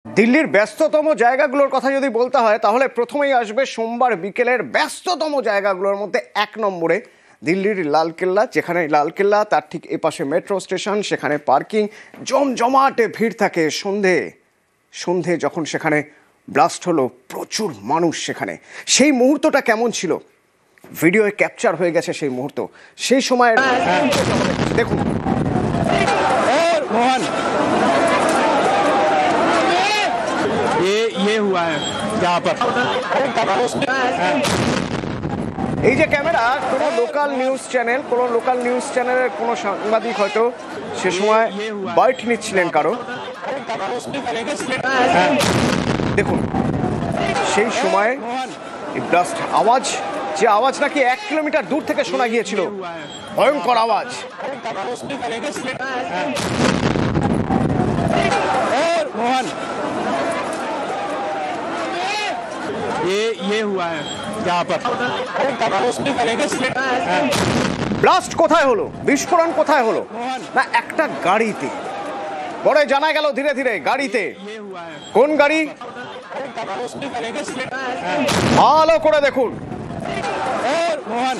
দিল্লির ব্যস্ততম জায়গাগুলোর কথা যদি বলতে হয় তাহলে প্রথমেই আসবে সোমবার বিকেলের ব্যস্ততম জায়গাগুলোর মধ্যে এক নম্বরে দিল্লির লালকেল্লা। যেখানে লালকেল্লা তার ঠিক এপাশে মেট্রো স্টেশন, সেখানে পার্কিং, জমজমাটে ভিড় থাকে। সন্ধে যখন সেখানে ব্লাস্ট হলো, প্রচুর মানুষ সেখানে। সেই মুহূর্তটা কেমন ছিল ভিডিওয়ে ক্যাপচার হয়ে গেছে সেই মুহূর্ত। সেই সময় দেখুন मोहन ये हुआ है यहाँ पर। এই যে ক্যামেরা, কোনো লোকাল নিউজ চ্যানেলের কোনো সাংবাদিক হয়তো সে সময় বাইট নিচ্ছিলেন কারো। দেখুন সেই সময় ব্লাস্ট আওয়াজ, যে আওয়াজ নাকি 1 কিলোমিটার দূর থেকে শোনা গিয়েছিল, ভয়ঙ্কর আওয়াজ। मोहन ये हुआ है यहाँ पर। ব্লাস্ট কোথায় হলো, বিস্ফোরণ কোথায় হলো? না, একটা গাড়িতে। পরে জানা গেল ধীরে ধীরে গাড়িতে। কোন গাড়ি? ভালো করে দেখুন, मोहन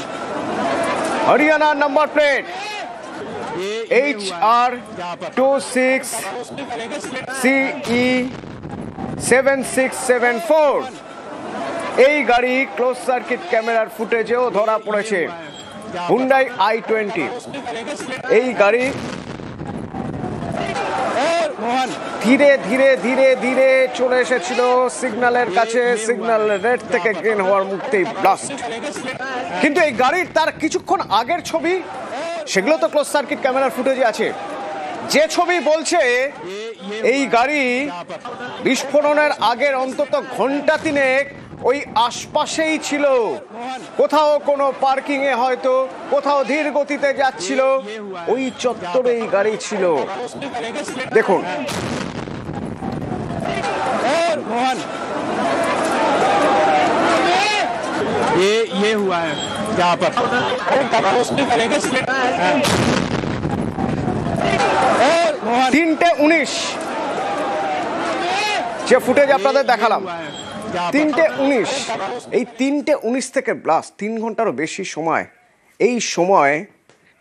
হরিয়ানার নাম্বার প্লেট HR26CE7674। এই গাড়ি ক্লোজ সার্কিট ক্যামেরার ফুটেজেও ধরা পড়েছে। Hyundai i20। এই গাড়ি ধীরে ধীরে ধীরে ধীরে চলে এসেছিল সিগন্যালের কাছে। সিগন্যাল রেড থেকে গ্রিন হওয়ার মুহূর্তেই ব্লাস্ট। কিন্তু এই গাড়ির তার কিছুক্ষণ আগের ছবি, সেগুলো তো ক্লোজ সার্কিট ক্যামেরার ফুটেজে আছে। যে ছবি বলছে এই গাড়ি বিস্ফোরণের আগের অন্তত ঘন্টা তিনেক ওই আশপাশেই ছিল, কোথাও কোনো পার্কিং এ, হয়তো কোথাও ধীর গতিতে যাচ্ছিল, ওই চত্বরে এই গাড়ি ছিল। দেখুন मोहन ये हुआ है यहाँ पर। 3:19 যে ফুটেজ আপনাদের দেখালাম, 3:19। এই 3:19 থেকে ব্লাস্ট 3 ঘন্টারও বেশি সময়। এই সময়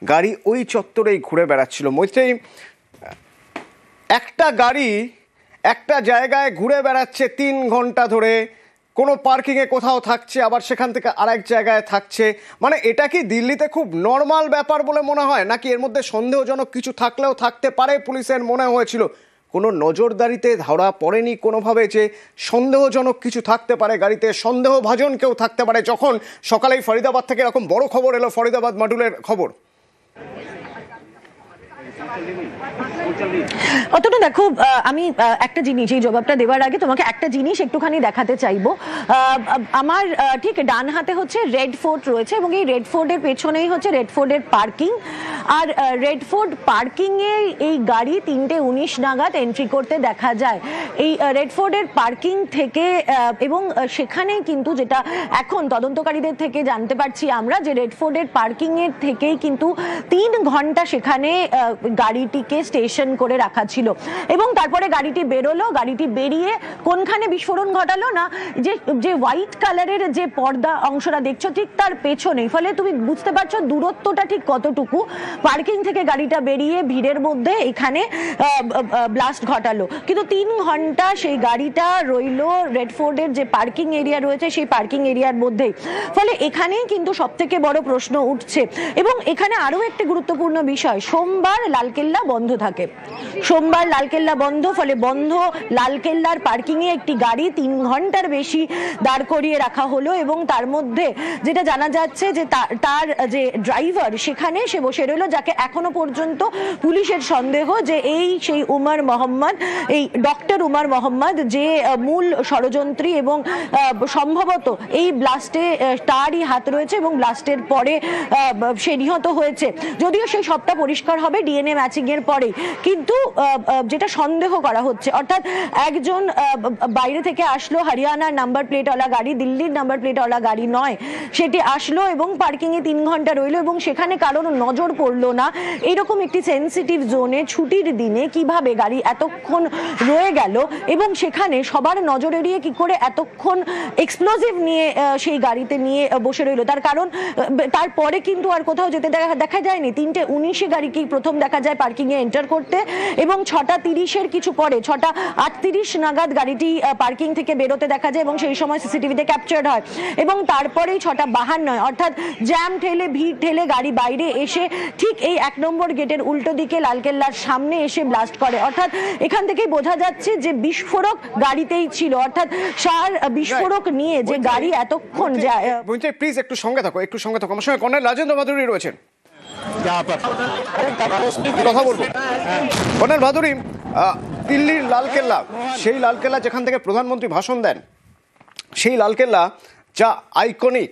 গাড়ি ওই চত্বরেই ঘুরে বেড়াচ্ছিল। মৈত্রেয়ী, একটা গাড়ি একটা জায়গায় ঘুরে বেড়াচ্ছে 3 ঘন্টা ধরে, কোনো পার্কিংয়ে কোথাও থাকছে, আবার সেখান থেকে আরেক জায়গায় থাকছে। মানে এটা কি দিল্লিতে খুব নর্মাল ব্যাপার বলে মনে হয়, নাকি এর মধ্যে সন্দেহজনক কিছু থাকলেও থাকতে পারে? পুলিশের মনে হয়েছিল কোনো নজরদারিতে ধরা পড়েনি কোনোভাবে যে সন্দেহজনক কিছু থাকতে পারে গাড়িতে, সন্দেহভাজন কেউ থাকতে পারে। যখন সকালেই ফরিদাবাদ থেকে এরকম বড় খবর এলো, ফরিদাবাদ মডুলের খবর। অতটা দেখো, আমি একটা জিনিস, এই জবাবটা দেওয়ার আগে তোমাকে একটা জিনিস একটুখানি দেখাতে চাইবো। আমার ঠিক ডান হাতে হচ্ছে রেড ফোর্ট রয়েছে, এবং এই রেড ফোর্টের পেছনেই হচ্ছে রেড ফোর্টের পার্কিং। আর রেড ফোর্ট পার্কিং এ এই গাড়ি 3:19 নাগাদ এন্ট্রি করতে দেখা যায় এই রেড ফোর্টের পার্কিং থেকে। এবং সেখানেই কিন্তু, যেটা এখন তদন্তকারীদের থেকে জানতে পারছি আমরা, যে রেড ফোর্টের পার্কিং এর থেকেই কিন্তু 3 ঘন্টা সেখানে গাড়িটিকে স্টেশন করে রাখা ছিল। এবং তারপরে গাড়িটি বেরোলো, গাড়িটি বেরিয়ে কোনখানে বিস্ফোরণ ঘটালো না, যে হোয়াইট কালারের যে পর্দা অংশটা দেখছো ঠিক তার পেছনে। ফলে তুমি বুঝতে পারছো দূরত্বটা ঠিক কতটুকু। পার্কিং থেকে গাড়িটা বেরিয়ে ভিড়ের মধ্যে এখানে ব্লাস্ট ঘটালো। কিন্তু 3 ঘন্টা সেই গাড়িটা রইলো রেড ফোর্টের যে পার্কিং এরিয়া রয়েছে সেই পার্কিং এরিয়ার মধ্যেই। ফলে এখানেই কিন্তু সব থেকে বড় প্রশ্ন উঠছে। এবং এখানে আরো একটি গুরুত্বপূর্ণ বিষয়, সোমবার লালকেল্লা বন্ধ থাকে। সোমবার লালকেল্লা বন্ধ, ফলে বন্ধ লালকেল্লার পার্কিং এ একটি গাড়ি 3 ঘন্টার বেশি দাঁড় করিয়ে রাখা হলো। এবং তার মধ্যে যেটা জানা যাচ্ছে যে তার যে ড্রাইভার সেখানে সে বসে রইল, যাকে এখনো পর্যন্ত পুলিশের সন্দেহ যে সেই উমর মোহাম্মদ, এই ডক্টর উমর মোহাম্মদ, যে মূল ষড়যন্ত্রী এবং সম্ভবত এই ব্লাস্টে তারই হাত রয়েছে এবং ব্লাস্টের পরে সে নিহত হয়েছে। যদিও সেই সবটা পরিষ্কার হবে ডিএনএ ম্যাচিং এর পরে। কিন্তু যেটা সন্দেহ করা হচ্ছে, অর্থাৎ একজন বাইরে থেকে আসলো, হরিয়ানার নাম্বার প্লেটওয়ালা গাড়ি, দিল্লির নাম্বার প্লেটওয়ালা গাড়ি নয়, সেটি আসলো এবং পার্কিং এ 3 ঘন্টা রইলো এবং সেখানে কারোর নজর পড়লো না। এরকম একটি সেন্সিটিভ জোনে ছুটির দিনে কিভাবে গাড়ি এতক্ষণ রয়ে গেল এবং সেখানে সবার নজর এড়িয়ে কি করে এতক্ষণ এক্সপ্লোসিভ নিয়ে সেই গাড়িতে নিয়ে বসে রইলো? তার কারণ তারপরে কিন্তু আর কোথাও যেতে দেখা যায়নি। 3:19 গাড়িকেই প্রথম দেখা যায় পার্কিং এ এন্টার করতে এবং 6:30 কিছু পরে 6:38 নাগাদ গাড়িটি পার্কিং থেকে বেরোতে দেখা যায় এবং সেই সময় সিসিটিভিতে ক্যাপচার্ড হয় এবং তারপরেই 6:52 অর্থাৎ জ্যাম ঠেলে ভিড় ঠেলে গাড়ি বাইরে এসে ঠিক এই 1 নম্বর গেটের উল্টো দিকে লালকেল্লার সামনে এসে ব্লাস্ট করে। অর্থাৎ এখান থেকেই বোঝা যাচ্ছে যে বিস্ফোরক গাড়িতেই ছিল, অর্থাৎ সার বিস্ফোরক নিয়ে যে গাড়ি এতক্ষণ যায়। প্লিজ একটু সঙ্গে থাকো, একটু সঙ্গে থাকো। আমার সঙ্গে কর্নেল রাজেন্দ্র ভাদুরী রয়েছেন, यहाँ पर কথা বলবো। কর্নেল ভাদুরী, দিল্লির লালকেল্লা, সেই লালকেল্লা যেখান থেকে প্রধানমন্ত্রী ভাষণ দেন, সেই লালকেল্লা যা আইকনিক,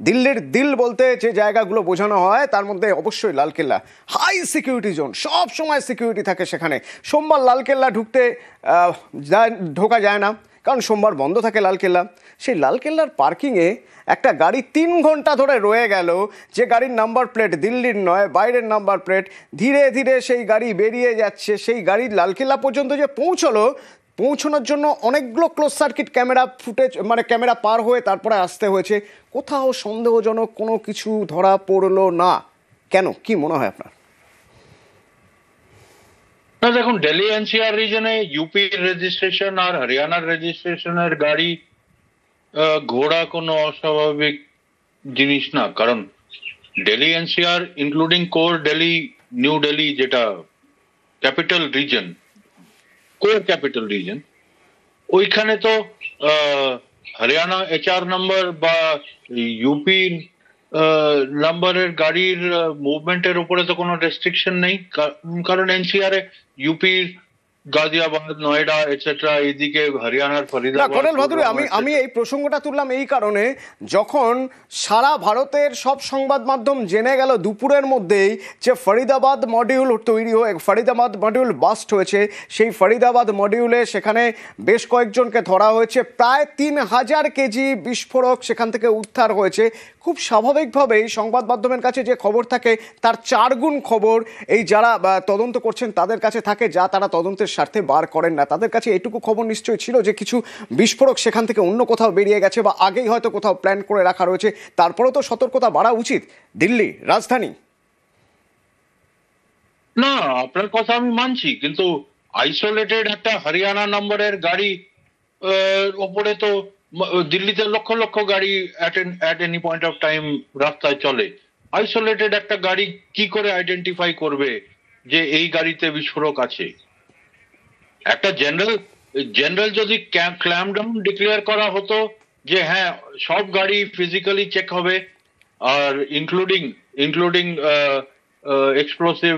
দিল্লির দিল বলতে যে জায়গাগুলো বোঝানো হয় তার মধ্যে অবশ্যই লালকেল্লা। হাই সিকিউরিটি জোন, সব সময় সিকিউরিটি থাকে সেখানে। সোমবার লালকেল্লা ঢোকা যায় না, কারণ সোমবার বন্ধ থাকে লালকেল্লা। সেই লালকেল্লার পার্কিংয়ে একটা গাড়ি 3 ঘন্টা ধরে রয়ে গেল, যে গাড়ির নাম্বার প্লেট দিল্লির নয়, বাইরের নাম্বার প্লেট। ধীরে ধীরে সেই গাড়ি বেরিয়ে যাচ্ছে। সেই গাড়ির লালকেল্লা পর্যন্ত যে পৌঁছানোর জন্য অনেকগুলো ক্লোজ সার্কিট ক্যামেরা ফুটেজ, মানে ক্যামেরা পার হয়ে তারপরে আসতে হয়েছে। কোথাও সন্দেহজনক কোনো কিছু ধরা পড়লো না। কেন, কি মনে হয় আপনার? না দেখুন, দিল্লি এনসিআর রিজনে ইউপি রেজিস্ট্রেশন আর হরিয়ানার রেজিস্ট্রেশনের গাড়ি ঘোড়া কোনো অস্বাভাবিক জিনিস না। কারণ Delhi NCR including core Delhi, New Delhi, যেটা capital region, core capital region, ওইখানে তো হরিয়ানা HR নাম্বার বা ইউপি নাম্বারের গাড়ির মুভমেন্টের উপরে তো কোনো রেস্ট্রিকশন নেই। কারণ এনসিআর এ ইউপির গাজিয়াবাদ, নয়ডা এটসেট্রা, এইদিকে হরিয়ানার ফরিদাবাদ। কর্নেল ভাদুরী, আমি এই প্রসঙ্গটা তুললাম এই কারণে, যখন সারা ভারতের সব সংবাদ মাধ্যম জেনে গেল দুপুরের মধ্যেই যে ফরিদাবাদ মডিউল তৈরি হয়ে ফরিদাবাদ মডিউল বাস্ট হয়েছে, সেই ফরিদাবাদ মডিউলে সেখানে বেশ কয়েকজনকে ধরা হয়েছে, প্রায় 3000 কেজি বিস্ফোরক সেখান থেকে উদ্ধার হয়েছে। খুব স্বাভাবিকভাবেই সংবাদ মাধ্যমের কাছে যে খবর থাকে তার 4 গুণ খবর এই যারা তদন্ত করছেন তাদের কাছে থাকে, যা তারা তদন্তের স্বার্থে বার করেন না। তাদের কাছে এটুকু খবর নিশ্চয়ই ছিল যে কিছু বিস্ফোরক সেখান থেকে অন্য কোথাও বেরিয়ে গেছে বা আগেই হয়তো কোথাও প্ল্যান করে রাখা রয়েছে। তারপরেও তো সতর্কতা বাড়া উচিত দিল্লি রাজধানী। না, আপনার কথা আমি মানছি, কিন্তু আইসোলেটেড একটা হরিয়ানা নম্বরের গাড়ি ওপরে তো দিল্লিতে লক্ষ লক্ষ গাড়ি at any point of time রাস্তায় চলে। আইসোলেটেড একটা গাড়ি কি করে আইডেন্টিফাই করবে যে এই গাড়িতে বিস্ফোরক আছে? একটা জেনারেল যদি ক্ল্যাম্পডাউন ডিক্লেয়ার করা হতো যে হ্যাঁ সব গাড়ি ফিজিক্যালি চেক হবে, আর ইনক্লুডিং এক্সপ্লোসিভ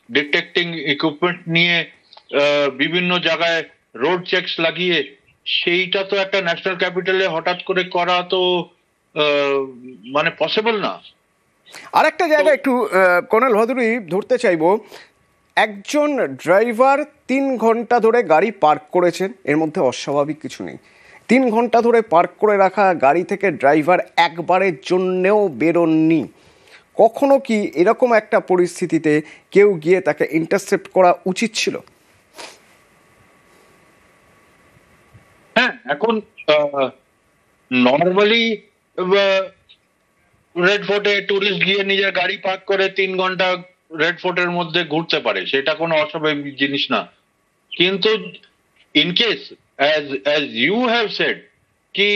ডিটেক্টিং ইকুইপমেন্ট নিয়ে বিভিন্ন জায়গায় রোড চেকস লাগিয়ে, সেইটা তো একটা ন্যাশনাল ক্যাপিটালে হঠাৎ করে করা তো মানে পসিবল না। আরেকটা জায়গা একটু কর্নেল ভাদুরী ধরতে চাইবো, একজন ড্রাইভার 3 ঘন্টা ধরে গাড়ি পার্ক করেছেন, এর মধ্যে অস্বাভাবিক কিছু নেই। 3 ঘন্টা ধরে পার্ক করে রাখা গাড়ি থেকে ড্রাইভার একবারের জন্যেও বেরোননি। কখনো কি এরকম একটা পরিস্থিতিতে কেউ গিয়ে তাকে ইন্টারসেপ্ট করা উচিত ছিল? হ্যাঁ, এখন নর্মালি রেড ফোর্টে টুরিস্ট গিয়ে নিজের গাড়ি পার্ক করে 3 ঘন্টা রেড ফোর্টের মধ্যে ঘুরতে পারে, সেটা কোনো অস্বাভাবিক জিনিস না। কিন্তু in case as you have said কি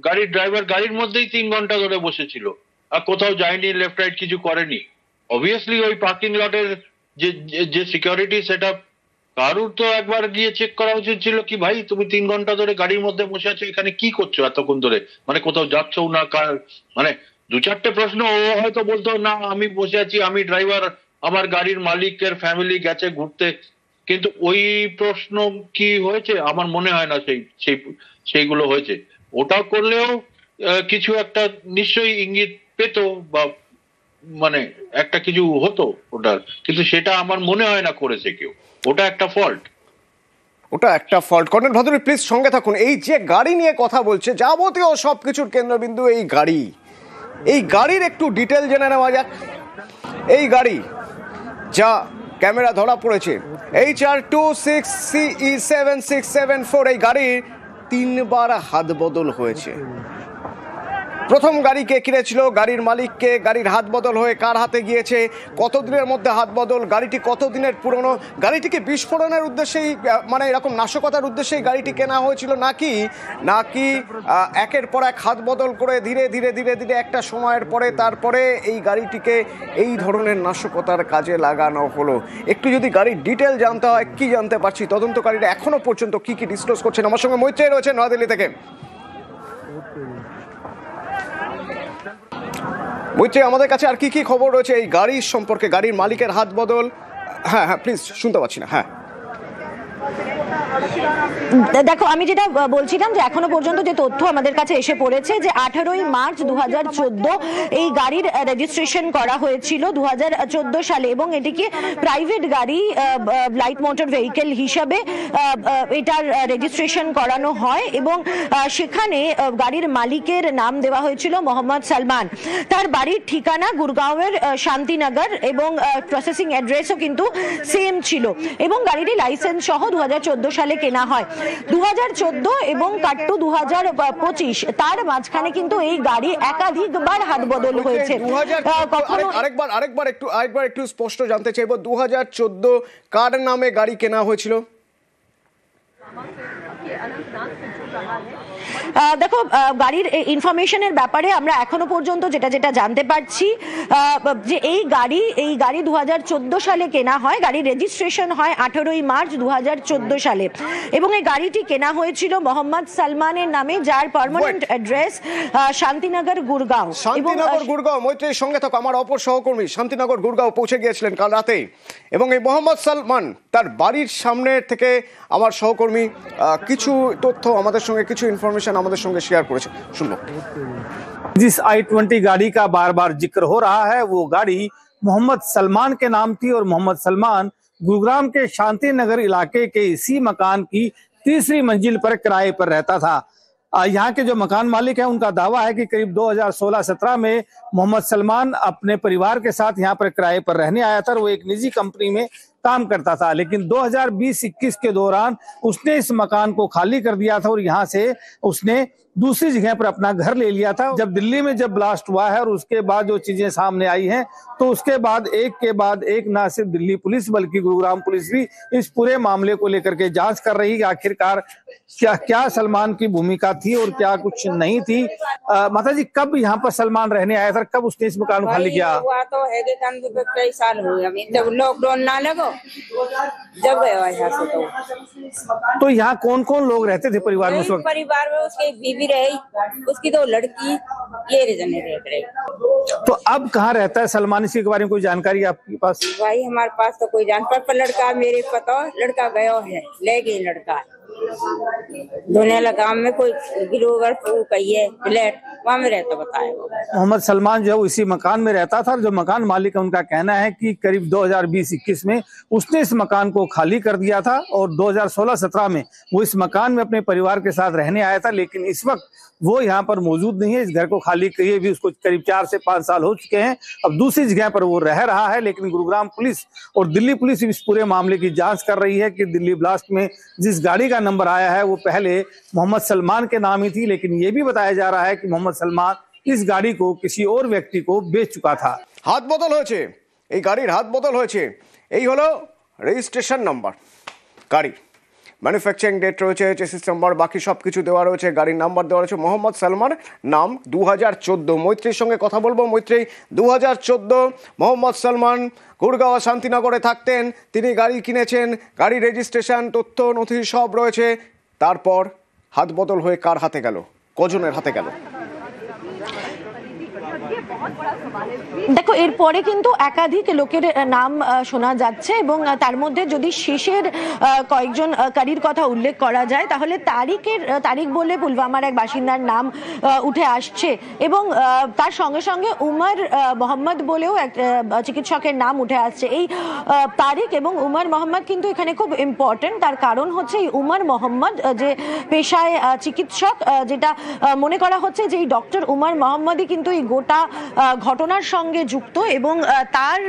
গাড়ির ড্রাইভার গাড়ির মধ্যেই 3 ঘন্টা ধরে বসেছিল আর কোথাও যায়নি, লেফট রাইট কিছু করেনি, অবভিয়াসলি ওই পার্কিং লটের যে সিকিউরিটি সেট আপ, কারুর তো একবার গিয়ে চেক করা উচিত ছিল কি ভাই তুমি 3 ঘন্টা ধরে গাড়ির মধ্যে বসে আছো, এখানে কি করছো এতক্ষণ ধরে, মানে কোথাও যাচ্ছ না, মানে 2-4টে প্রশ্ন ও হয়তো বলতো না আমি বসে আছি, আমি ড্রাইভার, আমার গাড়ির মালিকের ফ্যামিলি গেছে ঘুরতে। কিন্তু ওই প্রশ্ন কি হয়েছে? আমার মনে হয় না সেইগুলো হয়েছে। ওটা করলেও কিছু একটা নিশ্চয়ই ইঙ্গিত পেত বা মানে একটা কিছু হতো ওটার, কিন্তু সেটা আমার মনে হয় না করেছে কেউ। ওটা একটা ফল্ট। ওটা একটা ফল্ট। কর্নেল ভাদুরী প্লিজ সঙ্গে থাকুন। এই যে গাড়ি নিয়ে কথা বলছে, যাবতীয় সব কিছুর কেন্দ্রবিন্দু এই গাড়ি। এই গাড়ির একটু ডিটেল জেনে নেওয়া যাক। এই গাড়ি যা ক্যামেরা ধরা পড়েছে HR26CE7674, এই গাড়ির 3বার হাত বদল হয়েছে। প্রথম গাড়িকে কিনেছিল, গাড়ির মালিককে, গাড়ির হাত বদল হয়ে কার হাতে গিয়েছে, কতদিনের মধ্যে হাত বদল, গাড়িটি কতদিনের পুরনো, গাড়িটিকে বিস্ফোরণের উদ্দেশ্যেই মানে এরকম নাশকতার উদ্দেশ্যেই গাড়িটি কেনা হয়েছিল নাকি একের পর এক হাত বদল করে ধীরে ধীরে ধীরে ধীরে একটা সময়ের পরে তারপরে এই গাড়িটিকে এই ধরনের নাশকতার কাজে লাগানো হলো। একটু যদি গাড়ির ডিটেল জানতে হয়, কি জানতে পারছি, তদন্তকারীরা এখনো পর্যন্ত কি কি ডিসক্লোজ করছেন। আমার সঙ্গে মৈত্রেয় রয়েছে নয়াদিল্লি থেকে। মৈত্রী, আমাদের কাছে আর কি কি খবর রয়েছে এই গাড়ির সম্পর্কে, গাড়ির মালিকের হাত বদল? হ্যাঁ হ্যাঁ প্লিজ, শুনতে পাচ্ছি না। হ্যাঁ দেখো, আমি যেটা বলছিলাম যে এখনো পর্যন্ত যে তথ্য আমাদের কাছে এসে পড়েছে যে 18ই মার্চ 2014 এই গাড়ির রেজিস্ট্রেশন করা হয়েছিল 2014 সালে, এবং এটিকে প্রাইভেট গাড়ি, লাইট মোটর ভেহিকেল হিসাবে এটার রেজিস্ট্রেশন করানো হয়, এবং সেখানে গাড়ির মালিকের নাম দেওয়া হয়েছিল মোহাম্মদ সালমান। তার বাড়ির ঠিকানা গুরগাঁওয়ের শান্তিনগর, এবং প্রসেসিং অ্যাড্রেসও কিন্তু সেম ছিল, এবং গাড়িটি লাইসেন্স সহ 2014 সালে কেনা হয়। 2014 এবং কাট্টু 2025 তার মাঝখানে কিন্তু এই গাড়ি একাধিকবার হাত বদল হয়েছে। আরেকবার একটু স্পষ্ট জানতে চাইবো, 2014 কার নামে গাড়ি কেনা হয়েছিল? দেখো, গাড়ির ইনফরমেশনের ব্যাপারে আমরা এখনো পর্যন্ত যেটা জানতে পারছি যে এই গাড়ি 2014 সালে কেনা হয়, গাড়ির রেজিস্ট্রেশন হয় 18ই মার্চ 2014 সালে, এবং এই গাড়িটি কেনা হয়েছিল মোহাম্মদ সালমানের নামে, যার পার্মানেন্ট অ্যাড্রেস শান্তিনগর গুরগাঁও। শান্তিনগর গুরগাঁও। মৈত্রীর সঙ্গে থাকো, আমার অপর সহকর্মী শান্তিনগর গুরগাঁও পৌঁছে গিয়েছিলেন কাল রাতে, এবং এই মোহাম্মদ সালমান তার বাড়ির সামনে থেকে আমার সহকর্মী কিছু তথ্য আমাদের সঙ্গে, কিছু ইনফরমেশন আমাদের সঙ্গে শেয়ার করেছে, শুনবো। जिस I-20 गाड़ी का बार बार जिक्र हो रहा है वो गाड़ी मोहम्मद सलमान के नाम थी, और मोहम्मद सलमान गुरुग्राम के शांति नगर इलाके के इसी मकान की तीसरी मंजिल पर किराए पर रहता था। यहाँ के जो मकान मालिक है उनका दावा है कि करीब 2016-17 में मोहम्मद सलमान अपने परिवार के साथ यहाँ पर किराए पर रहने आया था, और वो एक निजी कंपनी में काम करता था, लेकिन 2020-21 के दौरान उसने इस मकान को खाली कर दिया था और यहाँ से उसने दूसरी जगह पर अपना घर ले लिया था। जब दिल्ली में ब्लास्ट हुआ है और उसके बाद जो चीजें सामने आई हैं, तो उसके बाद एक ना सिर्फ दिल्ली पुलिस बल्कि गुरुग्राम पुलिस भी इस पूरे मामले को लेकर के जांच कर रही है कि आखिरकार क्या सलमान की भूमिका थी और क्या कुछ नहीं थी। माता जी, कब यहाँ पर सलमान रहने आया था, कब उसने इस मकान को खाली किया? हुआ तो है कि कई साल हो गए, जब लॉकडाउन ना लगो जब गया यहाँ से। तो यहाँ कौन कौन लोग रहते थे परिवार में उस वक्त? परिवार में उसकी एक बीवी रही, उसकी 2 लड़की, ये जने रह रही। तो अब कहाँ रहता है सलमान, इसके बारे में कोई जानकारी आपके पास? भाई हमारे पास तो कोई जानकार, पर लड़का मेरे पता, लड़का गया है, ले गई लड़का धोनेला गांव में कोई गिरोवर कहिए फ्लैट, वहाँ में रहता बताया। मोहम्मद सलमान जो है वो इसी मकान में रहता था। जो मकान मालिक है उनका कहना है कि करीब 2020-21 में उसने इस मकान को खाली कर दिया था, और 2016-17 में वो इस मकान में अपने परिवार के साथ रहने आया था, लेकिन इस वक्त वो यहाँ पर मौजूद नहीं है। इस घर को खाली किए भी उसको करीब 4 से 5 साल हो चुके हैं। अब दूसरी जगह पर वो रह रहा है, लेकिन गुरुग्राम पुलिस और दिल्ली पुलिस इस पूरे मामले की जांच कर रही है कि दिल्ली ब्लास्ट में जिस गाड़ी का नंबर आया है वो पहले मोहम्मद सलमान के नाम ही थी, लेकिन ये भी बताया जा रहा है कि मोहम्मद सलमान इस गाड़ी को किसी और व्यक्ति को बेच चुका था। হাত বদল হয়েছে, এই গাড়ির হাত বদল হয়েছে। এই হলো রেজিস্ট্রেশন নাম্বার, গাড়ি ম্যানুফ্যাকচারিং ডেট রয়েছে, চেসিস নাম্বার, বাকি সব কিছু দেওয়া রয়েছে, গাড়ির নাম্বার দেওয়া রয়েছে। মোহাম্মদ সালমান, নাম 2014। মৈত্রীর সঙ্গে কথা বলবো। মৈত্রী, 2014 মোহাম্মদ সালমান গুরগাঁও শান্তিনগরে থাকতেন, তিনি গাড়ি কিনেছেন, গাড়ি রেজিস্ট্রেশন তথ্য নথি সব রয়েছে। তারপর হাত বদল হয়ে কার হাতে গেল, কজনের হাতে গেল? দেখো এরপরে কিন্তু একাধিক লোকের নাম শোনা যাচ্ছে এবং তার মধ্যে যদি শেষের কয়েকজন কারীর কথা উল্লেখ করা যায় তাহলে তারিক বলে পুলওয়ামার এক বাসিন্দার নাম উঠে আসছে এবং তার সঙ্গে সঙ্গে উমর মোহাম্মদ বলেও এক চিকিৎসকের নাম উঠে আসছে। এই তারিক এবং উমর মোহাম্মদ কিন্তু এখানে খুব ইম্পর্টেন্ট, তার কারণ হচ্ছে এই উমর মোহাম্মদ যে পেশায় চিকিৎসক, যেটা মনে করা হচ্ছে যে এই ডক্টর উমর মোহাম্মদই কিন্তু এই গোটা ঘটনার সঙ্গে যুক্ত এবং তার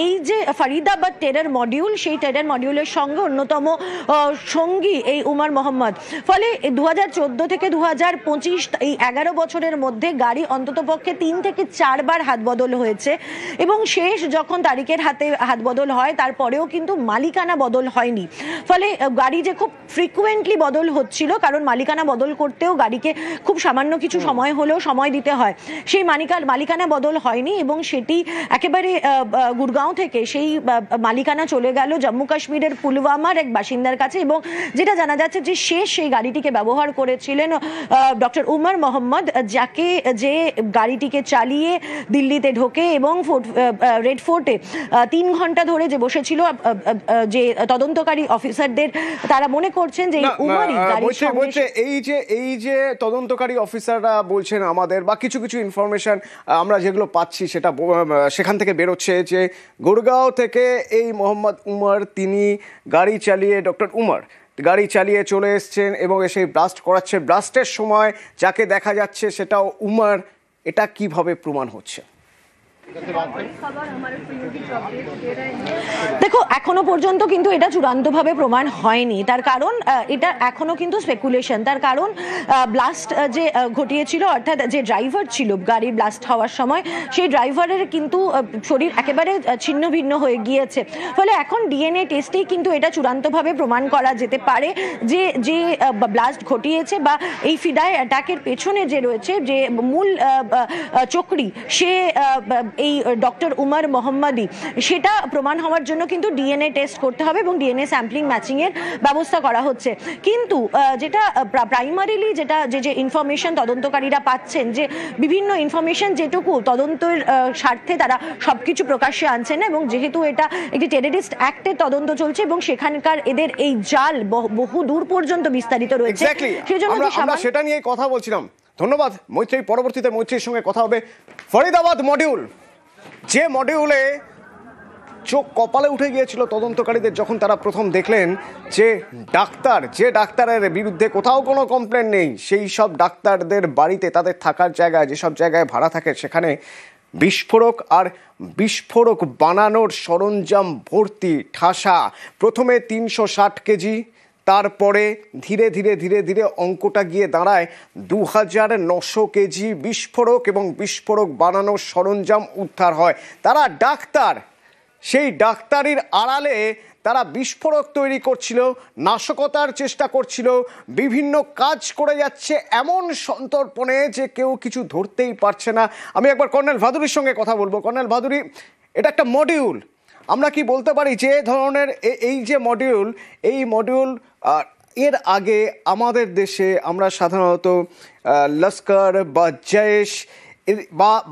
এই যে ফরিদাবাদ টেরর মডিউল, সেই টেরর মডিউলের সঙ্গে অন্যতম সঙ্গী এই উমর মোহাম্মদ। ফলে 2014 থেকে 2025 এই 11 বছরের মধ্যে গাড়ি অন্ততপক্ষে 3 থেকে 4 বার হাত বদল হয়েছে এবং শেষ যখন তারিকের হাতে হাত বদল হয় তারপরেও কিন্তু মালিকানা বদল হয়নি। ফলে গাড়ি যে খুব ফ্রিকুয়েন্টলি বদল হচ্ছিল, কারণ মালিকানা বদল করতেও গাড়িকে খুব সামান্য কিছু সময় হলেও সময় দিতে হয়, সেই মালিকানা বদল হয়নি এবং সেটি একেবারে গুরগাঁও থেকে সেই মালিকানা চলে গেল জম্মু কাশ্মীরের পুলওয়ামার এক বাসিন্দার কাছে এবং যেটা জানা যাচ্ছে যে শেষ সেই গাড়িটিকে ব্যবহার করেছিলেন ডক্টর উমর মোহাম্মদ, যে গাড়িটিকে চালিয়ে দিল্লিতে ঢোকে এবং রেড ফোর্টে 3 ঘন্টা ধরে যে বসেছিল যে তদন্তকারী অফিসারদের, তারা মনে করছেন যে উমরই গাড়ির সঙ্গে। এই যে তদন্তকারী অফিসাররা বলছেন আমাদের বা কিছু কিছু ইনফরমেশন আমরা যেগুলো পাচ্ছি সেটা সেখান থেকে বেরোচ্ছে যে গুরগাঁও থেকে এই মোহাম্মদ উমর তিনি গাড়ি চালিয়ে ডক্টর উমর গাড়ি চালিয়ে চলে এসছেন এবং এসে ব্লাস্ট করাচ্ছে। ব্লাস্টের সময় যাকে দেখা যাচ্ছে সেটাও উমর। এটা কিভাবে প্রমাণ হচ্ছে? দেখো এখনো পর্যন্ত কিন্তু এটা চূড়ান্তভাবে প্রমাণ হয়নি, তার কারণ এটা এখনো কিন্তু স্পেকুলেশন। তার কারণ ব্লাস্ট যে ঘটিয়েছিল, অর্থাৎ যে ড্রাইভার ছিল গাড়ির ব্লাস্ট হওয়ার সময়, সেই ড্রাইভারের কিন্তু শরীর একেবারে ছিন্ন ভিন্ন হয়ে গিয়েছে। ফলে এখন ডিএনএ টেস্টেই কিন্তু এটা চূড়ান্তভাবে প্রমাণ করা যেতে পারে যে যে ব্লাস্ট ঘটিয়েছে বা এই ফিদায় অ্যাটাকের পেছনে যে রয়েছে, যে মূল চক্রী, সে এই ডক্টর উমর মোহাম্মদই, সেটা প্রমাণ হওয়ার জন্য কিন্তু ডিএনএ টেস্ট করতে হবে এবং ডিএনএ স্যাম্পলিং ম্যাচিং এর ব্যবস্থা করা হচ্ছে। কিন্তু যেটা প্রাইমারিলি যে ইনফরমেশন তদন্তকারীরা পাচ্ছেন, যে বিভিন্ন ইনফরমেশন যেটুকু তদন্তের স্বার্থে তারা সবকিছু প্রকাশ্যে আনছেন না, এবং যেহেতু এটা একটি টেররিস্ট অ্যাক্টের তদন্ত চলছে এবং সেখানকার এদের এই জাল বহু দূর পর্যন্ত বিস্তারিত রয়েছে, সেজন্য আমরা সেটা নিয়ে কথা বলছিলাম। ধন্যবাদ মৈত্রী। পরবর্তীতে মৈত্রীর সঙ্গে কথা হবে। ফরিদাবাদ মডিউল, যে মডিউলে চোখ কপালে উঠে গিয়েছিল তদন্তকারীদের যখন তারা প্রথম দেখলেন যে ডাক্তারের বিরুদ্ধে কোথাও কোনো কমপ্লেন নেই, সেই সব ডাক্তারদের বাড়িতে, তাদের থাকার জায়গায়, যেসব জায়গায় ভাড়া থাকে সেখানে বিস্ফোরক আর বিস্ফোরক বানানোর সরঞ্জাম ভর্তি ঠাসা। প্রথমে 360 কেজি, তারপরে ধীরে ধীরে ধীরে ধীরে অঙ্কটা গিয়ে দাঁড়ায় 2900 কেজি বিস্ফোরক এবং বিস্ফোরক বানানোর সরঞ্জাম উদ্ধার হয়। তারা ডাক্তার, সেই ডাক্তারির আড়ালে তারা বিস্ফোরক তৈরি করছিল, নাশকতার চেষ্টা করছিল, বিভিন্ন কাজ করে যাচ্ছে এমন সন্তর্পণে যে কেউ কিছু ধরতেই পারছে না। আমি একবার কর্নেল ভাদুরীর সঙ্গে কথা বলবো। কর্নেল ভাদুরী, এটা একটা মডিউল, আমরা কি বলতে পারি যে ধরনের এই যে মডিউল, এই মডিউল এর আগে আমাদের দেশে আমরা সাধারণত লস্কর বা জয়েশ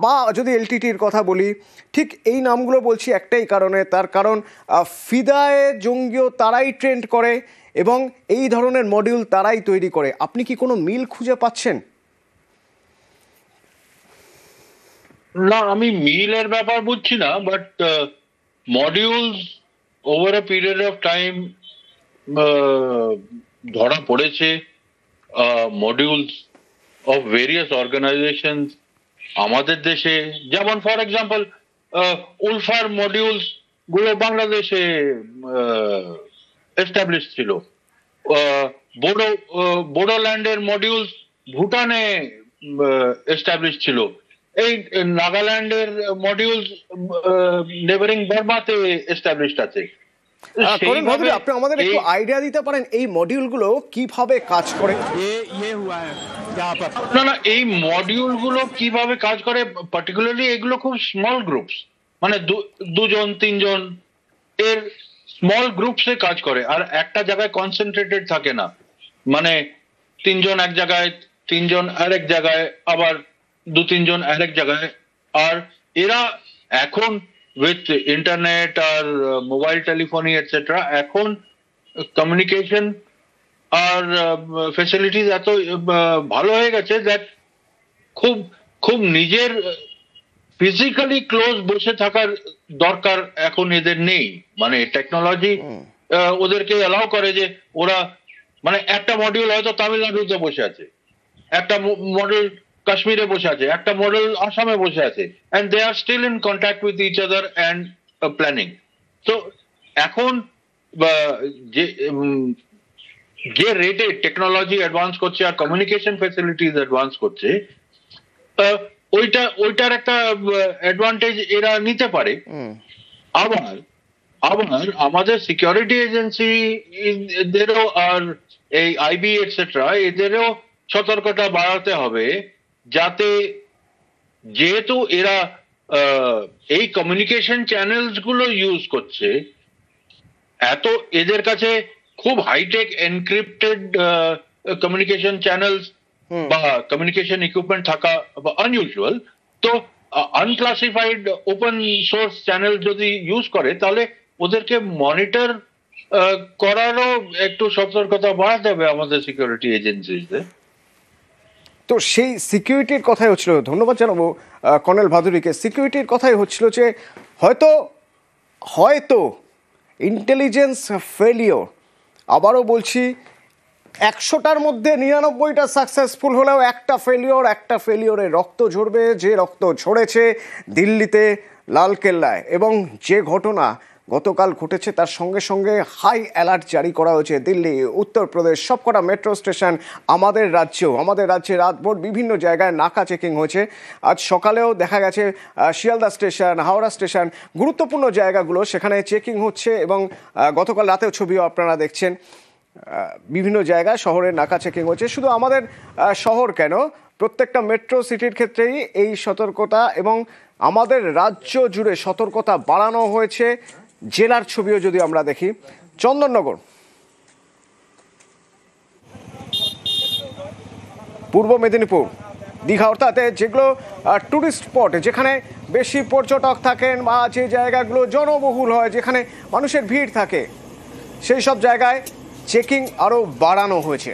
বা যদি এলটিটির কথা বলি, ঠিক এই নামগুলো বলছি একটাই কারণে, তার কারণ ফিদায়ে জঙ্গিও তারাই ট্রেন্ড করে এবং এই ধরনের মডিউল তারাই তৈরি করে। আপনি কি কোনো মিল খুঁজে পাচ্ছেন? না, আমি মিলের ব্যাপার বুঝছি না, but modules over a period of time ধরা পড়েছে। মডিউলস অফ ভেরিয়াস অর্গানাইজেশনস আমাদের দেশে, যেমন ফর এক্সাম্পল উলফার মডিউলস গুলো বাংলাদেশে এস্টাবলিশ ছিল, বোডোল্যান্ডের মডিউলস ভুটানে এস্টাবলিশ ছিল, এই নাগাল্যান্ডের মডিউলস নেবারিং বার্মাতে এস্টাবলিশড আছে। আপনি আমাদের একটু আইডিয়া দিতে পারেন এই মডিউলগুলো কিভাবে কাজ করে? না, এই মডিউলগুলো কিভাবে কাজ করে, পার্টিকুলারলি এগুলো খুব স্মল গ্রুপস, মানে 2-3 এর স্মল গ্রুপসে কাজ করে, আর একটা জায়গায় কনসেন্ট্রেটেড থাকে না। মানে 3 জন এক জায়গায়, 3 জন আরেক জায়গায়, আবার 2-3 জন আরেক জায়গায়। আর এরা এখন উইথ ইন্টারনেট আর মোবাইল টেলিফোনি এটসেট্রা এখন কমিউনিকেশন আর ফেসিলিটিস এত ভালো হয়ে গেছে দ্যাট খুব খুব নিজের ফিজিক্যালি ক্লোজ বসে থাকার দরকার এখন এদের নেই। মানে টেকনোলজি ওদেরকে অ্যালাউ করে যে ওরা মানে একটা মডিউল হয়তো তামিলনাড়ুতে বসে আছে, একটা মডিউল কাশ্মীরে বসে আছে, একটা মডিউল আসামে বসে আছে, and they are still in contact with each other and planning. তো এখন যে রেটে টেকনোলজি অ্যাডভান্স করছে আর কমিউনিকেশন ফ্যাসিলিটিস অ্যাডভান্স করছে, ওইটার একটা অ্যাডভান্টেজ এরা নিতে পারে। আবার আমাদের সিকিউরিটি এজেন্সি এদেরও আর এই আইবি এটসেট্রা এদেরও সতর্কতা বাড়াতে হবে, যাতে যেহেতু এরা এই কমিউনিকেশন চ্যানেলস গুলো ইউজ করছে, এত এদের কাছে খুব হাইটেক এনক্রিপ্টেড কমিউনিকেশন চ্যানেলস বা কমিউনিকেশন ইকুইপমেন্ট থাকা আনইউজুয়াল। তো আনক্লাসিফাইড ওপেন সোর্স চ্যানেল যদি ইউজ করে তাহলে ওদেরকে মনিটর করারও একটু সতর্কতা বাড়াতে হবে আমাদের সিকিউরিটি এজেন্সিতে। তো সেই সিকিউরিটির কথাই হচ্ছিল, ধন্যবাদ জানাবো কর্নেল ভাদুরীকে। সিকিউরিটির কথাই হচ্ছিল যে হয়তো ইন্টেলিজেন্স ফেলিওর, আবারও বলছি 100টার মধ্যে 99টা সাকসেসফুল হলেও একটা ফেলিওরে রক্ত ঝরবে, যে রক্ত ঝরেছে দিল্লিতে লালকেল্লায়। এবং যে ঘটনা গতকাল ঘটেছে তার সঙ্গে সঙ্গে হাই অ্যালার্ট জারি করা হয়েছে দিল্লি, উত্তরপ্রদেশ, সবকটা মেট্রো স্টেশন, আমাদের রাজ্যে রাতভর বিভিন্ন জায়গায় নাকা চেকিং হয়েছে। আজ সকালেও দেখা গেছে শিয়ালদা স্টেশন, হাওড়া স্টেশন, গুরুত্বপূর্ণ জায়গাগুলো সেখানে চেকিং হচ্ছে। এবং গতকাল রাতেও ছবিও আপনারা দেখছেন, বিভিন্ন জায়গায় শহরে নাকা চেকিং হচ্ছে। শুধু আমাদের শহর কেন, প্রত্যেকটা মেট্রো সিটির ক্ষেত্রেই এই সতর্কতা, এবং আমাদের রাজ্য জুড়ে সতর্কতা বাড়ানো হয়েছে। জেলার ছবিও যদি আমরা দেখি, চন্দননগর, পূর্ব মেদিনীপুর, দীঘা, অর্থাৎ যেগুলো ট্যুরিস্ট স্পট, যেখানে বেশি পর্যটক থাকেন বা যে জায়গাগুলো জনবহুল হয়, যেখানে মানুষের ভিড় থাকে, সেই সব জায়গায় চেকিং আরও বাড়ানো হয়েছে।